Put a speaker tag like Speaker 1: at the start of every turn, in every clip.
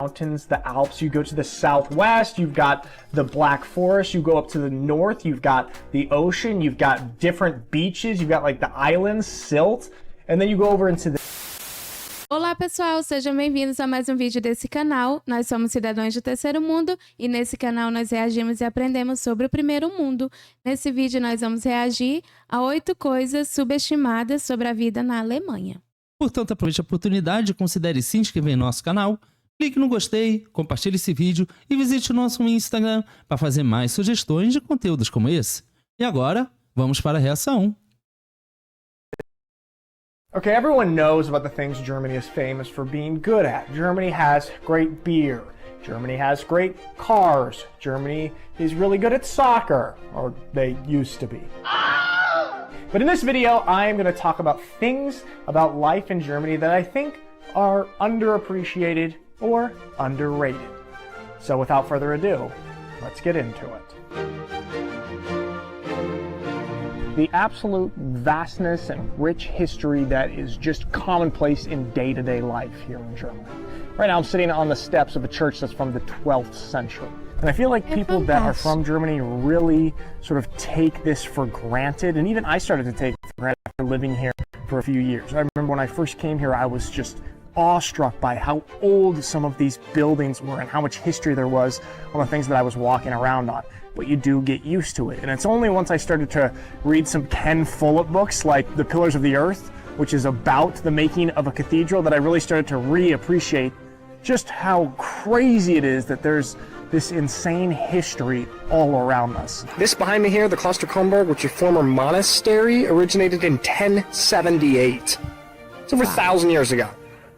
Speaker 1: mountains, the Alps. You go to the southwest, you've got the Black Forest. You go up to the north, you've got the ocean, you've got different beaches, you've got like the islands, silt, and then you go over into the...
Speaker 2: Olá pessoal, sejam bem-vindos a mais um vídeo desse canal. Nós somos cidadãos do terceiro mundo e nesse canal nós reagimos e aprendemos sobre o primeiro mundo. Nesse vídeo nós vamos reagir a 8 coisas subestimadas sobre a vida na Alemanha.
Speaker 3: Portanto, aproveite a oportunidade e considere se inscrever em nosso canal. Clique no gostei, compartilhe esse vídeo e visite o nosso Instagram para fazer mais sugestões de conteúdos como esse. E agora, vamos para a reação.
Speaker 1: Okay, everyone knows about the things Germany is famous for being good at. Germany has great beer. Germany has great cars. Germany is really good at soccer, or they used to be. But in this video, I am going to talk about things about life in Germany that I think are underappreciated or underrated. So without further ado, let's get into it. The absolute vastness and rich history that is just commonplace in day-to-day life here in Germany. Right now I'm sitting on the steps of a church that's from the 12th century. And I feel like people that are from Germany really sort of take this for granted. And even I started to take it for granted after living here for a few years. I remember when I first came here, I was just awestruck by how old some of these buildings were and how much history there was on the things that I was walking around on. But you do get used to it. And it's only once I started to read some Ken Follett books like The Pillars of the Earth, which is about the making of a cathedral, that I really started to reappreciate just how crazy it is that there's this insane history all around us. This behind me here, the Kloster Kronborg, which is a former monastery, originated in 1078. It's over 1,000 years ago.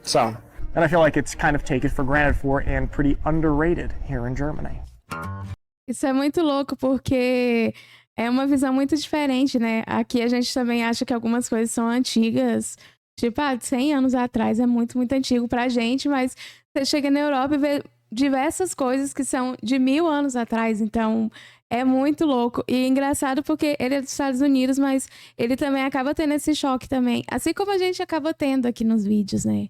Speaker 1: So, and I feel like it's kind of taken for granted for and pretty underrated here in Germany.
Speaker 2: Isso é muito louco porque é uma visão muito diferente, né? Aqui a gente também acha que algumas coisas são antigas, tipo, de 100 anos atrás é muito, muito antigo pra gente, mas você chega na Europa e vê diversas coisas que são de 1000 anos atrás, então é muito louco. E engraçado porque ele é dos Estados Unidos, mas ele também acaba tendo esse choque também, assim como a gente acaba tendo aqui nos vídeos, né?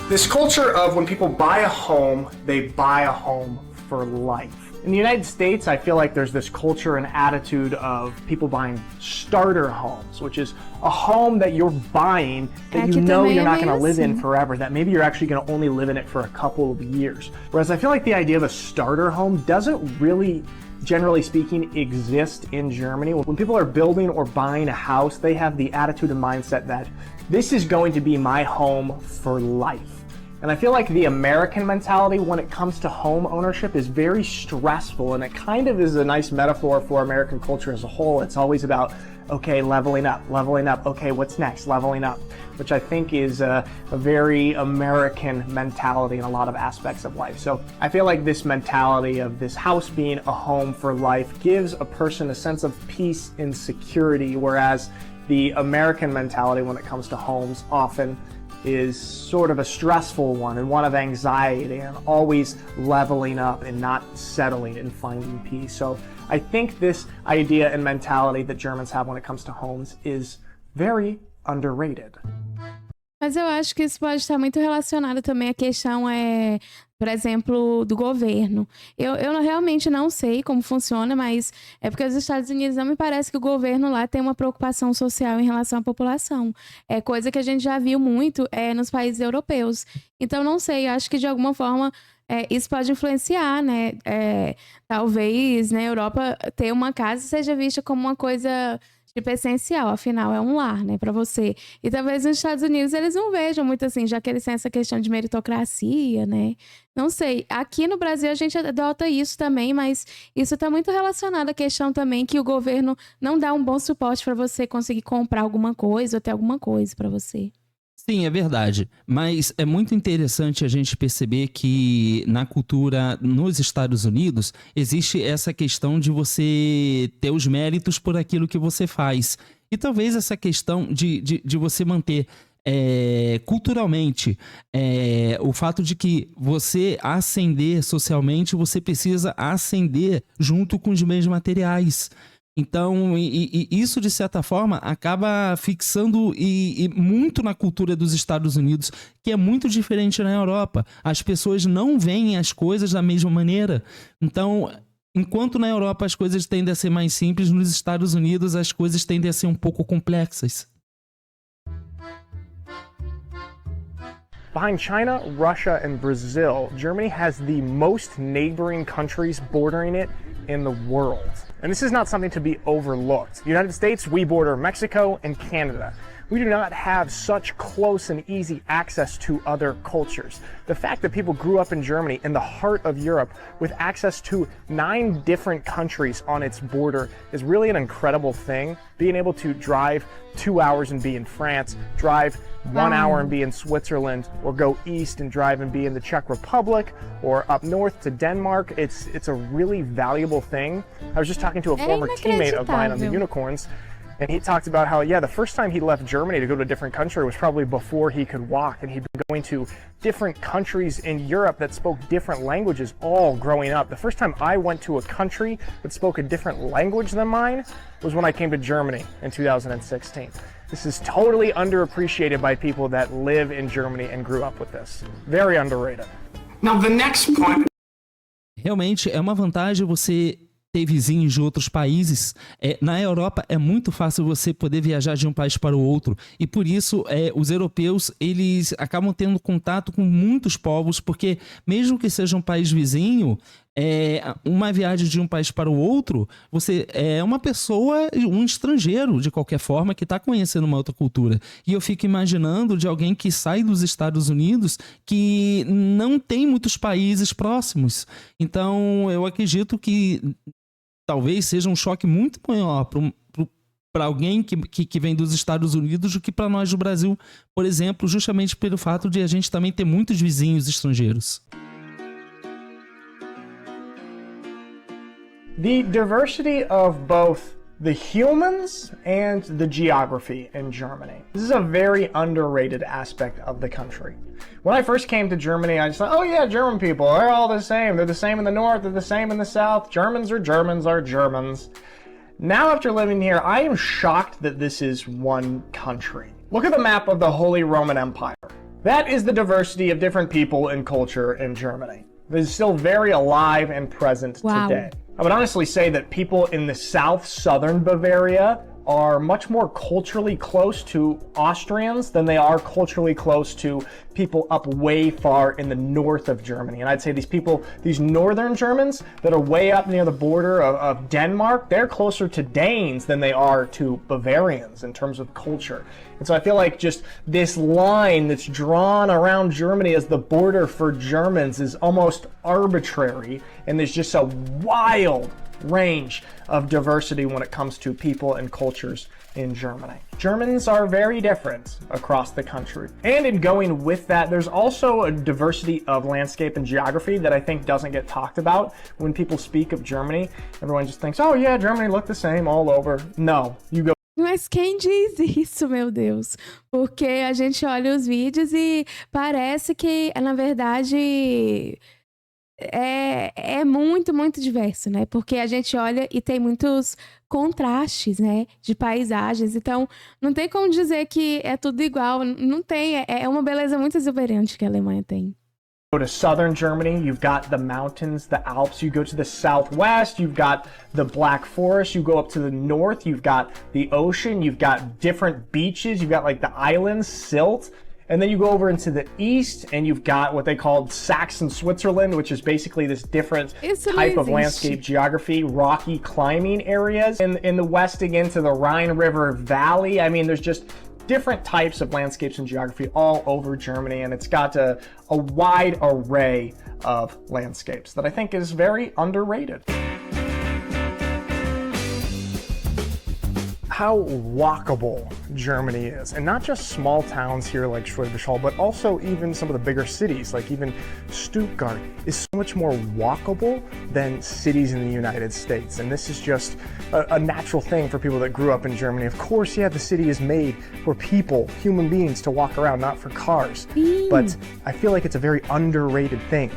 Speaker 1: This culture of when people buy a home, they buy a home for life. In the United States, I feel like there's this culture and attitude of people buying starter homes, which is a home that you're buying that you know you're not going to live in forever, that maybe you're actually going to only live in it for a couple of years. Whereas I feel like the idea of a starter home doesn't really, generally speaking, exist in Germany. When people are building or buying a house, they have the attitude and mindset that this is going to be my home for life. And I feel like the American mentality when it comes to home ownership is very stressful, and it kind of is a nice metaphor for American culture as a whole. It's always about, okay, leveling up, okay, what's next, leveling up, which I think is a very American mentality in a lot of aspects of life. So I feel like this mentality of this house being a home for life gives a person a sense of peace and security, whereas the American mentality when it comes to homes often is sort of a stressful one and one of anxiety and always leveling up and not settling and finding peace. So I think this idea and mentality that Germans have when it comes to homes is very underrated.
Speaker 2: Mas eu acho que isso pode estar muito relacionado também à questão, por exemplo, do governo. Eu realmente não sei como funciona, mas é porque os Estados Unidos não me parece que o governo lá tem uma preocupação social em relação à população. É coisa que a gente já viu muito nos países europeus. Então, não sei, eu acho que de alguma forma isso pode influenciar, né? Talvez na Europa ter uma casa seja vista como uma coisa tipo essencial, afinal é um lar, né, para você. E talvez nos Estados Unidos eles não vejam muito assim, já que eles têm essa questão de meritocracia, né? Não sei. Aqui no Brasil a gente adota isso também, mas isso está muito relacionado à questão também que o governo não dá um bom suporte para você conseguir comprar alguma coisa ou ter alguma coisa para você.
Speaker 3: Sim, é verdade, mas é muito interessante a gente perceber que na cultura nos Estados Unidos existe essa questão de você ter os méritos por aquilo que você faz. E talvez essa questão de você manter culturalmente o fato de que você ascender socialmente, você precisa ascender junto com os bens materiais. Então, isso, de certa forma, acaba fixando e muito na cultura dos Estados Unidos, que é muito diferente na Europa. As pessoas não veem as coisas da mesma maneira. Então, enquanto na Europa as coisas tendem a ser mais simples, nos Estados Unidos as coisas tendem a ser um pouco complexas.
Speaker 1: Behind China, Russia, and Brazil, Germany has the most neighboring countries bordering it in the world. And this is not something to be overlooked. The United States, we border Mexico and Canada. We do not have such close and easy access to other cultures. The fact that people grew up in Germany, in the heart of Europe, with access to 9 different countries on its border is really an incredible thing. Being able to drive 2 hours and be in France, drive 1 hour and be in Switzerland, or go east and drive and be in the Czech Republic, or up north to Denmark, it's a really valuable thing. I was just talking to a former teammate of mine on the Unicorns, and he talked about how, the first time he left Germany to go to a different country was probably before he could walk, and he'd been going to different countries in Europe that spoke different languages all growing up. The first time I went to a country that spoke a different language than mine was when I came to Germany in 2016. This is totally underappreciated by people that live in Germany and grew up with this. Very underrated.
Speaker 4: Now, the next point.
Speaker 3: Realmente é uma vantagem você ter vizinhos de outros países. Na Europa é muito fácil você poder viajar de um país para o outro, e por isso os europeus eles acabam tendo contato com muitos povos, porque mesmo que seja um país vizinho, uma viagem de um país para o outro, você é uma pessoa, um estrangeiro de qualquer forma, que está conhecendo uma outra cultura. E eu fico imaginando de alguém que sai dos Estados Unidos, que não tem muitos países próximos. Então eu acredito que talvez seja um choque muito maior para alguém que vem dos Estados Unidos do que para nós do Brasil, por exemplo, justamente pelo fato de a gente também ter muitos vizinhos estrangeiros.
Speaker 1: The diversity of both the humans and the geography in Germany. This is a very underrated aspect of the country. When I first came to Germany, I just thought, oh yeah, German people, they're all the same. They're the same in the north, they're the same in the south. Germans are Germans are Germans. Now after living here, I am shocked that this is one country. Look at the map of the Holy Roman Empire. That is the diversity of different people and culture in Germany. It is still very alive and present today. I would honestly say that people in the southern Bavaria are much more culturally close to Austrians than they are culturally close to people up way far in the north of Germany. And I'd say these northern Germans that are way up near the border of Denmark, they're closer to Danes than they are to Bavarians in terms of culture. And so I feel like just this line that's drawn around Germany as the border for Germans is almost arbitrary, and there's just a wild range of diversity when it comes to people and cultures in Germany. Germans are very different across the country. And in going with that, there's also a diversity of landscape and geography that I think doesn't get talked about when people speak of Germany. Everyone just thinks, oh yeah, Germany looked the same all over. No, you go.
Speaker 2: Mas quem diz isso, meu Deus? Porque a gente olha os vídeos e parece que, na verdade, é muito, muito diverso, né? Porque a gente olha e tem muitos contrastes, né? De paisagens. Então, não tem como dizer que é tudo igual. Não tem. É uma beleza muito exuberante que a Alemanha tem.
Speaker 1: Go to southern Germany, you've got the mountains, the Alps. You go to the southwest, you've got the Black Forest. You go up to the north, you've got the ocean, you've got different beaches, you've got like the islands, Sylt. And then you go over into the east and you've got what they called Saxon Switzerland, which is basically this different type of landscape geography, rocky climbing areas. In the west again to the Rhine River Valley. I mean, there's just different types of landscapes and geography all over Germany, and it's got a wide array of landscapes that I think is very underrated. How walkable Germany is, and not just small towns here like Schwäbisch Hall, but also even some of the bigger cities, like even Stuttgart is so much more walkable than cities in the United States. And this is just a natural thing for people that grew up in Germany. Of course, yeah, the city is made for people, human beings, to walk around, not for cars. But I feel like it's a very underrated thing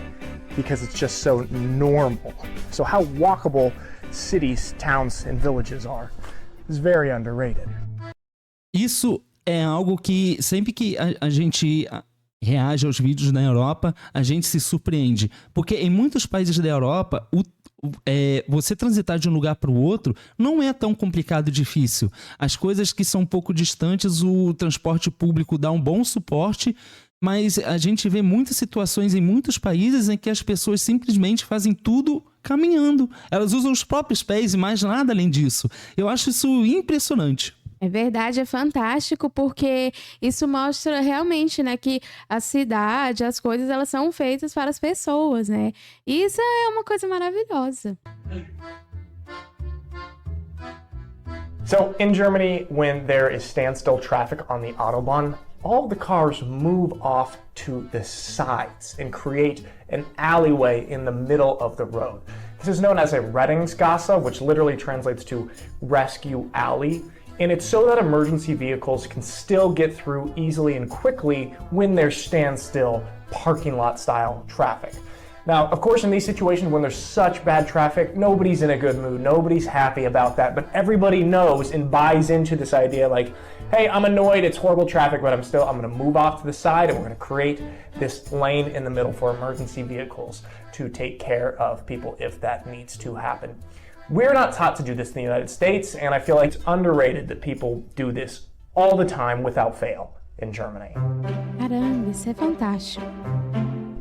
Speaker 1: because it's just so normal. So how walkable cities, towns, and villages are. It's very underrated.
Speaker 3: Isso é algo que sempre que a gente reage aos vídeos na Europa, a gente se surpreende. Porque em muitos países da Europa, você transitar de um lugar para o outro não é tão complicado e difícil. As coisas que são um pouco distantes, o transporte público dá um bom suporte, mas a gente vê muitas situações em muitos países em que as pessoas simplesmente fazem tudo caminhando. Elas usam os próprios pés e mais nada além disso. Eu acho isso impressionante.
Speaker 2: É verdade, é fantástico, porque isso mostra realmente, né, que a cidade, as coisas, elas são feitas para as pessoas, né? E isso é uma coisa maravilhosa.
Speaker 1: So in Germany, when there is standstill traffic on the Autobahn, all the cars move off to the sides and create an alleyway in the middle of the road. This is known as a Rettungsgasse, which literally translates to rescue alley. And it's so that emergency vehicles can still get through easily and quickly when there's standstill parking lot style traffic. Now, of course, in these situations when there's such bad traffic, nobody's in a good mood, nobody's happy about that, but everybody knows and buys into this idea like, hey, I'm annoyed, it's horrible traffic, but I'm gonna move off to the side and we're gonna create this lane in the middle for emergency vehicles to take care of people if that needs to happen. We're not taught to do this in the United States, and I feel like it's underrated that people do this all the time without fail in Germany.
Speaker 2: Caramba, isso é fantástico.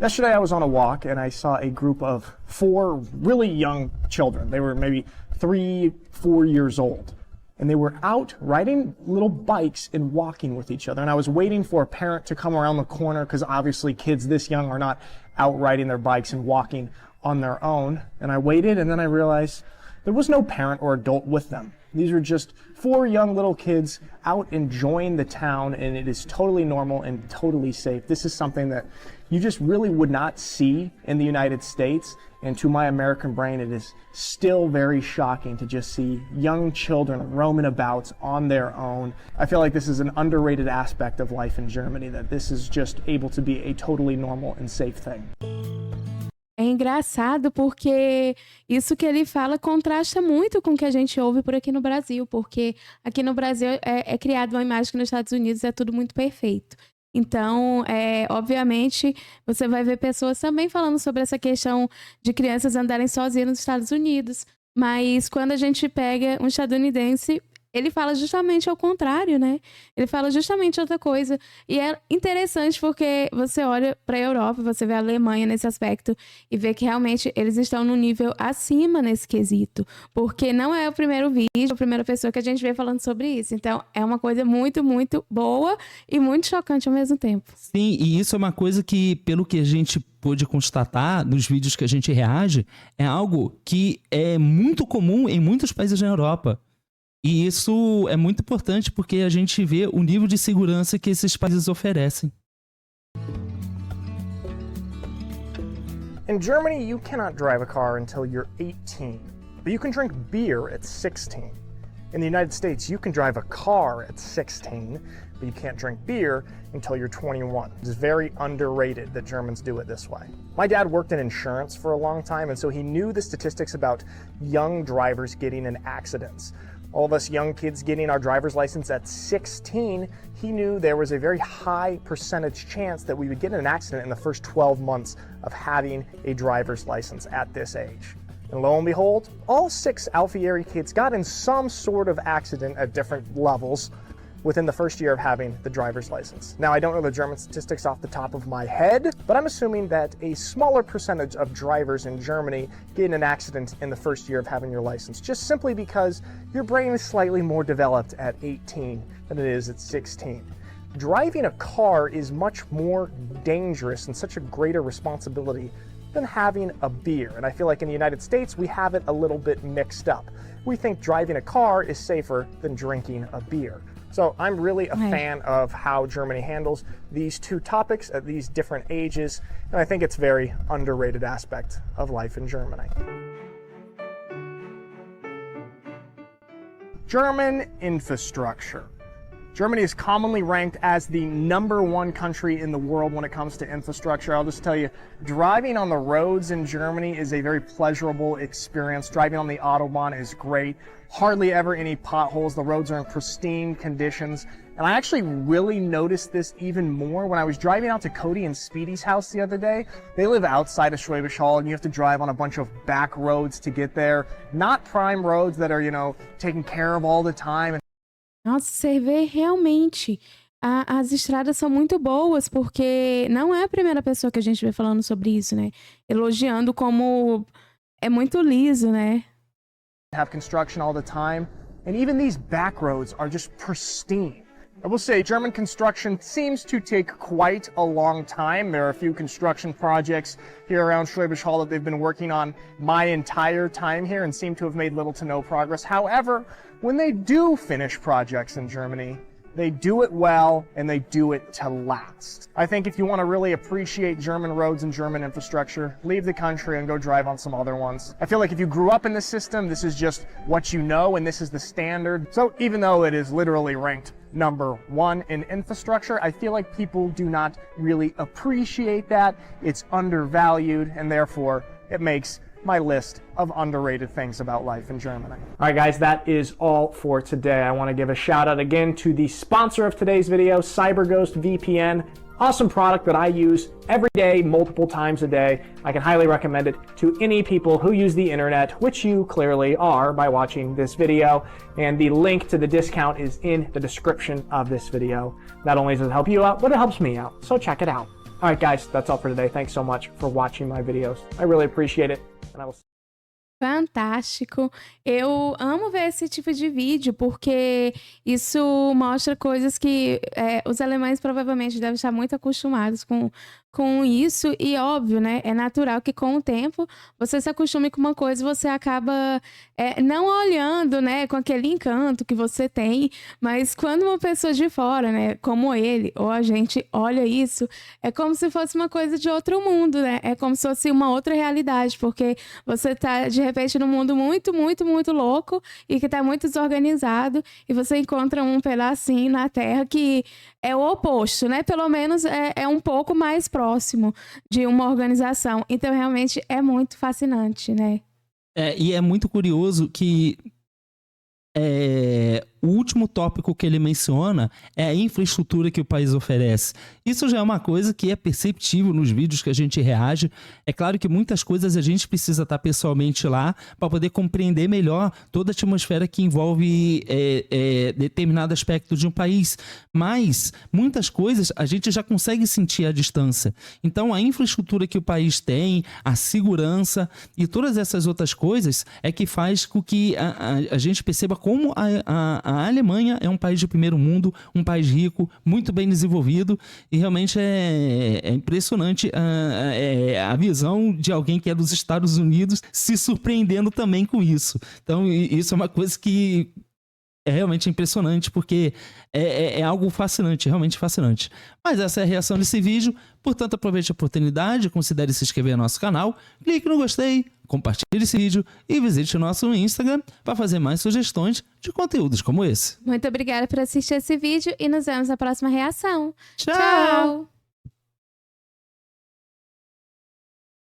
Speaker 1: Yesterday I was on a walk and I saw a group of 4 really young children. They were maybe 3, 4 years old. And they were out riding little bikes and walking with each other. And I was waiting for a parent to come around the corner because obviously kids this young are not out riding their bikes and walking on their own. And I waited and then I realized there was no parent or adult with them. These are just 4 young little kids out enjoying the town, and it is totally normal and totally safe. This is something that you just really would not see in the United States, and to my American brain, it is still very shocking to just see young children roaming about on their own. I feel like this is an underrated aspect of life in Germany, that this is just able to be a totally normal and safe thing.
Speaker 2: É engraçado porque isso que ele fala contrasta muito com o que a gente ouve por aqui no Brasil, porque aqui no Brasil é criada uma imagem que nos Estados Unidos é tudo muito perfeito. Então, obviamente, você vai ver pessoas também falando sobre essa questão de crianças andarem sozinhas nos Estados Unidos, mas quando a gente pega um estadunidense, ele fala justamente ao contrário, né? Ele fala justamente outra coisa. E é interessante porque você olha para a Europa, você vê a Alemanha nesse aspecto e vê que realmente eles estão no nível acima nesse quesito. Porque não é o primeiro vídeo, a primeira pessoa que a gente vê falando sobre isso. Então, é uma coisa muito, muito boa e muito chocante ao mesmo tempo.
Speaker 3: Sim, e isso é uma coisa que, pelo que a gente pôde constatar nos vídeos que a gente reage, é algo que é muito comum em muitos países na Europa. E isso é muito importante porque a gente vê o nível de segurança que esses países oferecem.
Speaker 1: In Germany, you cannot drive a car until you're 18, but you can drink beer at 16. In the United States, you can drive a car at 16, but you can't drink beer until you're 21. It's very underrated that Germans do it this way. My dad worked in insurance for a long time, and so he knew the statistics about young drivers getting in accidents. All of us young kids getting our driver's license at 16, he knew there was a very high percentage chance that we would get in an accident in the first 12 months of having a driver's license at this age. And lo and behold, all 6 Alfieri kids got in some sort of accident at different levels within the first year of having the driver's license. Now, I don't know the German statistics off the top of my head, but I'm assuming that a smaller percentage of drivers in Germany get in an accident in the first year of having your license, just simply because your brain is slightly more developed at 18 than it is at 16. Driving a car is much more dangerous and such a greater responsibility than having a beer. And I feel like in the United States, we have it a little bit mixed up. We think driving a car is safer than drinking a beer. So I'm really a fan of how Germany handles these 2 topics at these different ages, and I think it's a very underrated aspect of life in Germany. German infrastructure. Germany is commonly ranked as the #1 country in the world when it comes to infrastructure. I'll just tell you, driving on the roads in Germany is a very pleasurable experience. Driving on the Autobahn is great. Hardly ever any potholes. The roads are in pristine conditions. And I actually really noticed this even more when I was driving out to Cody and Speedy's house the other day. They live outside of Schwäbisch Hall, and you have to drive on a bunch of back roads to get there. Not prime roads that are, taken care of all the time.
Speaker 2: Nossa, você vê realmente. As estradas são muito boas, porque não é a primeira pessoa que a gente vê falando sobre isso, né? Elogiando como é muito liso, né?
Speaker 1: Have construction all the time, and even these back roads are just pristine. I will say German construction seems to take quite a long time. There are a few construction projects here around Schwäbisch Hall that they've been working on my entire time here and seem to have made little to no progress. However, when they do finish projects in Germany, they do it well and they do it to last. I think if you want to really appreciate German roads and German infrastructure, leave the country and go drive on some other ones. I feel like if you grew up in this system, this is just what you know and this is the standard. So even though it is literally ranked #1 in infrastructure, I feel like people do not really appreciate that. It's undervalued, and therefore it makes my list of underrated things about life in Germany. All right, guys, that is all for today. I want to give a shout out again to the sponsor of today's video, CyberGhost VPN. Awesome product that I use every day, multiple times a day. I can highly recommend it to any people who use the internet, which you clearly are by watching this video. And the link to the discount is in the description of this video. Not only does it help you out, but it helps me out. So check it out. All right, guys, that's all for today. Thanks so much for watching my videos. I really appreciate it. And I will...
Speaker 2: Fantástico. Eu amo ver esse tipo de vídeo, porque isso mostra coisas que os alemães provavelmente devem estar muito acostumados com isso. E óbvio, né? É natural que com o tempo você se acostume com uma coisa e você acaba não olhando, né, com aquele encanto que você tem. Mas quando uma pessoa de fora, né, como ele ou a gente olha isso, é como se fosse uma coisa de outro mundo, né? É como se fosse uma outra realidade, porque você tá de repente num mundo muito, muito, muito louco e que tá muito desorganizado, e você encontra um pedacinho na Terra que é o oposto, né? Pelo menos é um pouco mais próximo de uma organização. Então, realmente é muito fascinante, né?
Speaker 3: E é muito curioso que o último tópico que ele menciona é a infraestrutura que o país oferece. Isso já é uma coisa que é perceptível nos vídeos que a gente reage. É claro que muitas coisas a gente precisa estar pessoalmente lá para poder compreender melhor toda a atmosfera que envolve determinado aspecto de um país. Mas muitas coisas a gente já consegue sentir à distância. Então a infraestrutura que o país tem, a segurança e todas essas outras coisas é que faz com que a gente perceba como a Alemanha é um país de primeiro mundo, um país rico, muito bem desenvolvido, e realmente é impressionante a visão de alguém que é dos Estados Unidos se surpreendendo também com isso. Então isso é uma coisa que é realmente impressionante, porque é algo fascinante, realmente fascinante. Mas essa é a reação desse vídeo. Portanto, aproveite a oportunidade, considere se inscrever no nosso canal, clique no gostei, compartilhe esse vídeo e visite o nosso Instagram para fazer mais sugestões de conteúdos como esse.
Speaker 2: Muito obrigada por assistir esse vídeo e nos vemos na próxima reação.
Speaker 3: Tchau!